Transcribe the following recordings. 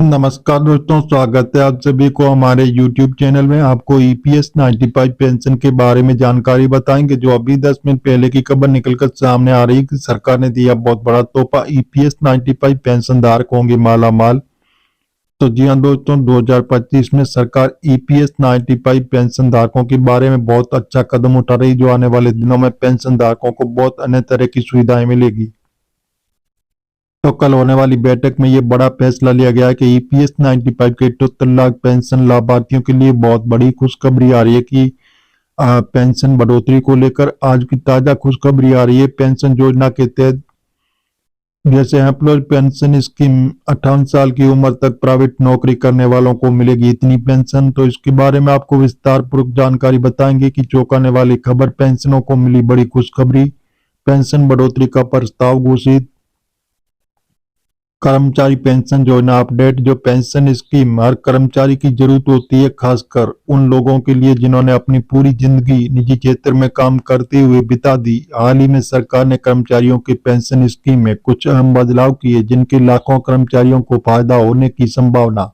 नमस्कार दोस्तों, स्वागत है आप सभी को हमारे YouTube चैनल में। आपको EPS 95 पेंशन के बारे में जानकारी बताएंगे, जो अभी 10 मिनट पहले की खबर निकलकर सामने आ रही है कि सरकार ने दिया बहुत बड़ा तोहफा। EPS 95 पेंशन धारक होंगे माला माल। तो जी हाँ दोस्तों, 2025 में सरकार EPS 95 पेंशन धारकों के बारे में बहुत अच्छा कदम उठा रही, जो आने वाले दिनों में पेंशन धारकों को बहुत अन्य तरह की सुविधाएं मिलेगी। तो कल होने वाली बैठक में ये बड़ा फैसला लिया गया है कि EPS 95 के 78 लाख पेंशन लाभार्थियों के लिए बहुत बड़ी खुशखबरी आ रही है कि पेंशन बढ़ोतरी को लेकर आज की ताजा खुशखबरी आ रही है। पेंशन योजना के तहत जैसे एम्प्लॉय पेंशन स्कीम 58 साल की उम्र तक प्राइवेट नौकरी करने वालों को मिलेगी इतनी पेंशन। तो इसके बारे में आपको विस्तार पूर्वक जानकारी बताएंगे कि चौंकाने वाली खबर, पेंशनों को मिली बड़ी खुशखबरी, पेंशन बढ़ोतरी का प्रस्ताव घोषित, कर्मचारी पेंशन योजना अपडेट। जो पेंशन स्कीम हर कर्मचारी की जरूरत होती है, खासकर उन लोगों के लिए जिन्होंने अपनी पूरी जिंदगी निजी क्षेत्र में काम करते हुए बिता दी। हाल ही में सरकार ने कर्मचारियों की पेंशन स्कीम में कुछ अहम बदलाव किए, जिनके लाखों कर्मचारियों को फायदा होने की संभावना।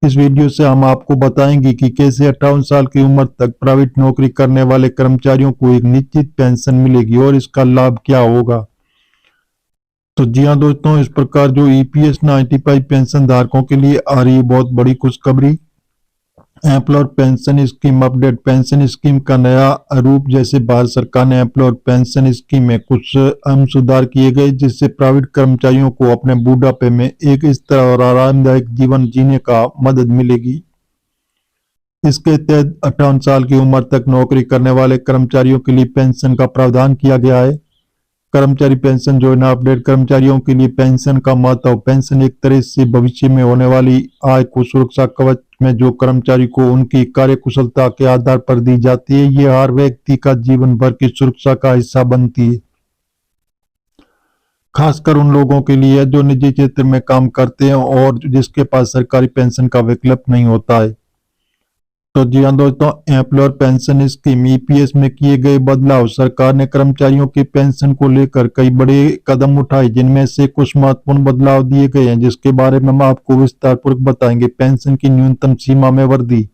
इस वीडियो से हम आपको बताएंगे कि कैसे 58 साल की उम्र तक प्राइवेट नौकरी करने वाले कर्मचारियों को एक निश्चित पेंशन मिलेगी और इसका लाभ क्या होगा। तो जी हाँ दोस्तों, इस प्रकार जो EPS 95 पेंशन धारकों के लिए आ रही है बहुत बड़ी खुशखबरी। Employer pension scheme update, pension scheme का नया रूप। जैसे भारत सरकार ने एम्प्लॉयर पेंशन स्कीम में कुछ अहम सुधार किए गए, जिससे प्राइवेट कर्मचारियों को अपने बुढ़ापे में एक स्थिर और आरामदायक जीवन जीने का मदद मिलेगी। इसके तहत 58 साल की उम्र तक नौकरी करने वाले कर्मचारियों के लिए पेंशन का प्रावधान किया गया है। कर्मचारी पेंशन योजना अपडेट, कर्मचारियों के लिए पेंशन का महत्व। पेंशन एक तरह से भविष्य में होने वाली आय को सुरक्षा कवच में, जो कर्मचारी को उनकी कार्यकुशलता के आधार पर दी जाती है। ये हर व्यक्ति का जीवन भर की सुरक्षा का हिस्सा बनती है, खासकर उन लोगों के लिए जो निजी क्षेत्र में काम करते हैं और जिसके पास सरकारी पेंशन का विकल्प नहीं होता है। तो जी हाँ दोस्तों, एम्प्लॉयर पेंशन स्कीम EPS में किए गए बदलाव। सरकार ने कर्मचारियों की पेंशन को लेकर कई बड़े कदम उठाए, जिनमें से कुछ महत्वपूर्ण बदलाव दिए गए हैं, जिसके बारे में हम आपको विस्तार पूर्वक बताएंगे। पेंशन की न्यूनतम सीमा में वृद्धि।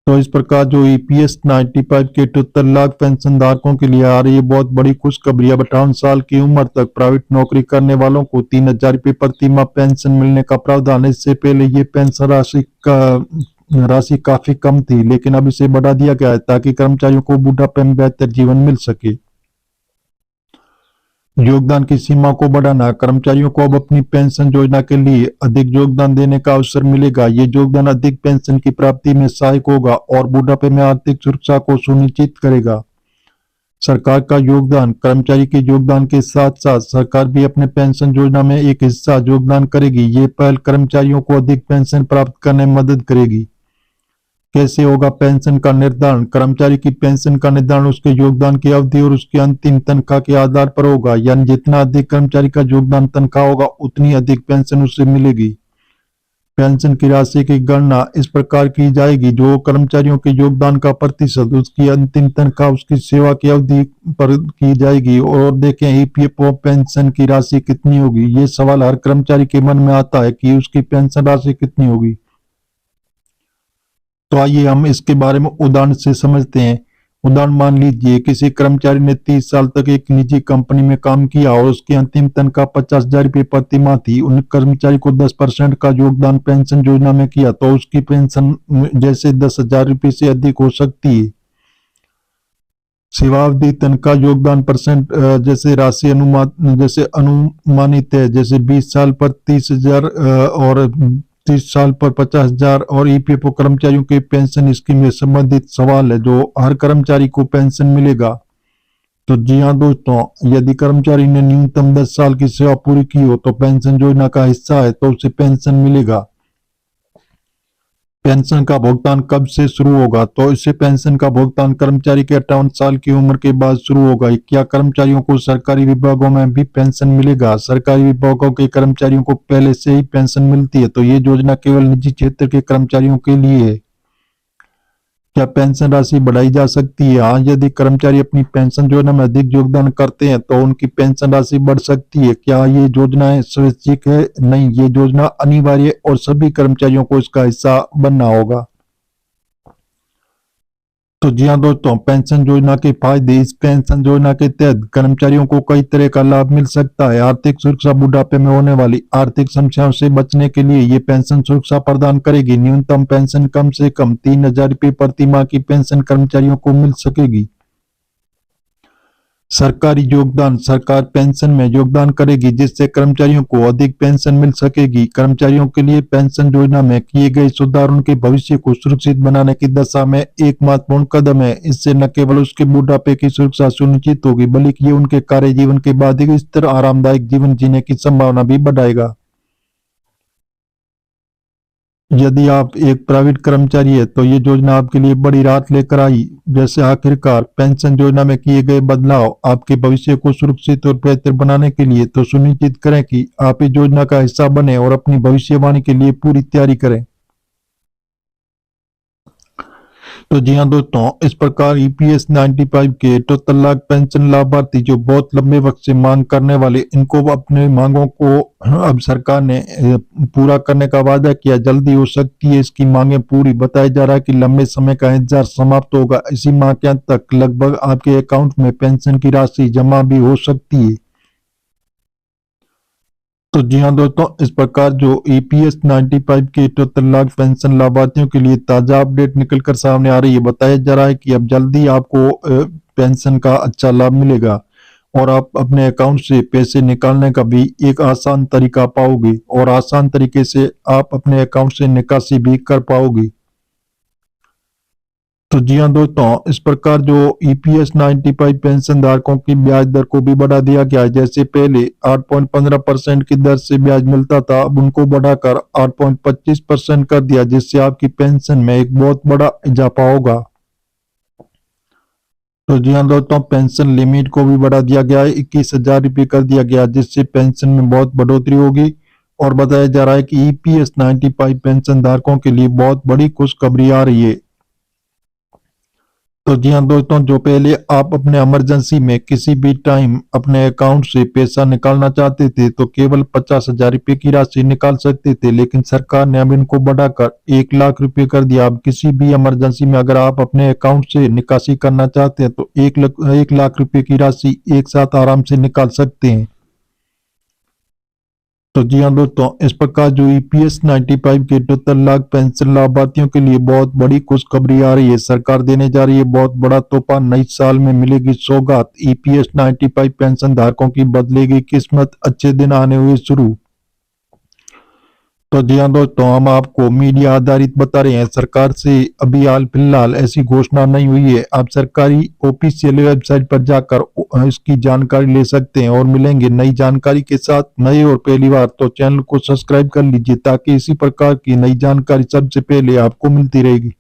तो इस प्रकार जो EPS 95 के 78 लाख पेंशन धारकों के लिए आ रही है बहुत बड़ी खुशखबरी। अब 58 साल की उम्र तक प्राइवेट नौकरी करने वालों को 3,000 रुपये प्रति माह पेंशन मिलने का प्रावधान है। इससे पहले ये पेंशन राशि काफी कम थी, लेकिन अब इसे बढ़ा दिया गया है ताकि कर्मचारियों को बुढ़ापे में बेहतर जीवन मिल सके। योगदान की सीमा को बढ़ाना, कर्मचारियों को अब अपनी पेंशन योजना के लिए अधिक योगदान देने का अवसर मिलेगा। ये योगदान अधिक पेंशन की प्राप्ति में सहायक होगा और बुढ़ापे में आर्थिक सुरक्षा को सुनिश्चित करेगा। सरकार का योगदान, कर्मचारी के योगदान के साथ साथ सरकार भी अपने पेंशन योजना में एक हिस्सा योगदान करेगी। ये पहल कर्मचारियों को अधिक पेंशन प्राप्त करने में मदद करेगी। कैसे होगा पेंशन का निर्धारण? कर्मचारी की पेंशन का निर्धारण उसके योगदान की अवधि और उसकी अंतिम तनख्वाह के आधार पर होगा। यानी जितना अधिक कर्मचारी का योगदान तनख्वाह होगा, उतनी अधिक पेंशन उसे मिलेगी। पेंशन की राशि की गणना इस प्रकार की जाएगी, जो कर्मचारियों के योगदान का प्रतिशत उसकी अंतिम तनख्वाह उसकी सेवा की अवधि पर की जाएगी। और देखें EPF पेंशन की राशि कितनी होगी। ये सवाल हर कर्मचारी के मन में आता है कि उसकी पेंशन राशि कितनी होगी। तो आइए हम इसके बारे में उदाहरण से समझते हैं। उदाहरण मान लीजिए किसी कर्मचारी ने 30 साल तक एक निजी कंपनी में काम किया और उसकी अंतिम तनख्वाह 50,000 रुपये प्रति माह थी। उन कर्मचारी को 10% का योगदान पेंशन योजना में किया, तो उसकी पेंशन जैसे 10,000 रुपये से अधिक हो सकती है। सेवावधि तनख्वाह योगदान परसेंट जैसे राशि अनुमानित है, जैसे 20 साल पर 30,000 और 30 साल पर 50,000। और EPF कर्मचारियों के पेंशन स्कीम में संबंधित सवाल है, जो हर कर्मचारी को पेंशन मिलेगा। तो जी हाँ दोस्तों, यदि कर्मचारी ने न्यूनतम 10 साल की सेवा पूरी की हो तो पेंशन योजना का हिस्सा है, तो उसे पेंशन मिलेगा। पेंशन का भुगतान कब से शुरू होगा? तो इससे पेंशन का भुगतान कर्मचारी के 58 साल की उम्र के बाद शुरू होगा। क्या कर्मचारियों को सरकारी विभागों में भी पेंशन मिलेगा? सरकारी विभागों के कर्मचारियों को पहले से ही पेंशन मिलती है, तो ये योजना केवल निजी क्षेत्र के कर्मचारियों के लिए है। क्या पेंशन राशि बढ़ाई जा सकती है? हाँ, यदि कर्मचारी अपनी पेंशन योजना में अधिक योगदान करते हैं तो उनकी पेंशन राशि बढ़ सकती है। क्या ये योजना स्वैच्छिक है? नहीं, ये योजना अनिवार्य है और सभी कर्मचारियों को इसका हिस्सा बनना होगा। तो जी हाँ दोस्तों, पेंशन योजना के फायदे। इस पेंशन योजना के तहत कर्मचारियों को कई तरह का लाभ मिल सकता है। आर्थिक सुरक्षा। बुढ़ापे में होने वाली आर्थिक समस्याओं से बचने के लिए ये पेंशन सुरक्षा प्रदान करेगी। न्यूनतम पेंशन कम से कम 3,000 रुपये प्रति माह की पेंशन कर्मचारियों को मिल सकेगी। सरकारी योगदान। सरकार पेंशन में योगदान करेगी जिससे कर्मचारियों को अधिक पेंशन मिल सकेगी। कर्मचारियों के लिए पेंशन योजना में किए गए सुधार उनके भविष्य को सुरक्षित बनाने की दिशा में एक महत्वपूर्ण कदम है। इससे न केवल उसके बुढ़ापे की सुरक्षा सुनिश्चित होगी बल्कि ये उनके कार्य जीवन के बाद एक स्थिर आरामदायक जीवन जीने की संभावना भी बढ़ाएगा। यदि आप एक प्राइवेट कर्मचारी है तो ये योजना आपके लिए बड़ी राहत लेकर आई। जैसे आखिरकार पेंशन योजना में किए गए बदलाव आपके भविष्य को सुरक्षित और बेहतर बनाने के लिए, तो सुनिश्चित करें कि आप इस योजना का हिस्सा बने और अपनी भविष्यवाणी के लिए पूरी तैयारी करें। तो जी हाँ दोस्तों, इस प्रकार ईपीएस 95 के 78 लाख पेंशन लाभार्थी जो बहुत लंबे वक्त से मांग करने वाले, इनको अपने मांगों को अब सरकार ने पूरा करने का वादा किया। जल्दी हो सकती है इसकी मांगें पूरी। बताया जा रहा है कि लंबे समय का इंतजार समाप्त होगा। इसी माह के अंत तक लगभग आपके अकाउंट में पेंशन की राशि जमा भी हो सकती है। तो जी हाँ दोस्तों, इस प्रकार जो ईपीएस 95 के 78 लाख पेंशन लाभार्थियों के लिए ताजा अपडेट निकलकर सामने आ रही है। बताया जा रहा है कि अब जल्दी आपको पेंशन का अच्छा लाभ मिलेगा और आप अपने अकाउंट से पैसे निकालने का भी एक आसान तरीका पाओगे और आसान तरीके से आप अपने अकाउंट से निकासी भी कर पाओगे। तो जी हाँ दोस्तों, इस प्रकार जो ईपीएस 95 पेंशन धारकों की ब्याज दर को भी बढ़ा दिया गया है। जैसे पहले 8.15% की दर से ब्याज मिलता था, अब उनको बढ़ाकर 8.25% कर दिया, जिससे आपकी पेंशन में एक बहुत बड़ा इजाफा होगा। तो जी हाँ दोस्तों, पेंशन लिमिट को भी बढ़ा दिया गया है, 21,000 रुपये कर दिया गया, जिससे पेंशन में बहुत बढ़ोतरी होगी। और बताया जा रहा है कि ईपीएस 95 पेंशन धारकों के लिए बहुत बड़ी खुशखबरी आ रही है। तो जी हाँ दोस्तों, जो पहले आप अपने इमरजेंसी में किसी भी टाइम अपने अकाउंट से पैसा निकालना चाहते थे तो केवल 50,000 रुपये की राशि निकाल सकते थे, लेकिन सरकार ने अब इनको बढ़ाकर 1,00,000 रुपये कर दिया। अब किसी भी इमरजेंसी में अगर आप अपने अकाउंट से निकासी करना चाहते हैं तो 1,00,000 रुपये की राशि एक साथ आराम से निकाल सकते हैं। तो जी हाँ दोस्तों, इस प्रकार जो ईपीएस 95 के 78 लाख पेंशन लाभार्थियों के लिए बहुत बड़ी खुशखबरी आ रही है। सरकार देने जा रही है बहुत बड़ा तोहफा। नई साल में मिलेगी सौगात। ईपीएस 95 पेंशन धारकों की बदलेगी किस्मत। अच्छे दिन आने हुए शुरू। तो जी हाँ दोस्तों, हम आपको मीडिया आधारित बता रहे हैं। सरकार से अभी हाल फिलहाल ऐसी घोषणा नहीं हुई है। आप सरकारी ऑफिशियल वेबसाइट पर जाकर इसकी जानकारी ले सकते हैं और मिलेंगे नई जानकारी के साथ। नए और पहली बार तो चैनल को सब्सक्राइब कर लीजिए ताकि इसी प्रकार की नई जानकारी सबसे पहले आपको मिलती रहेगी।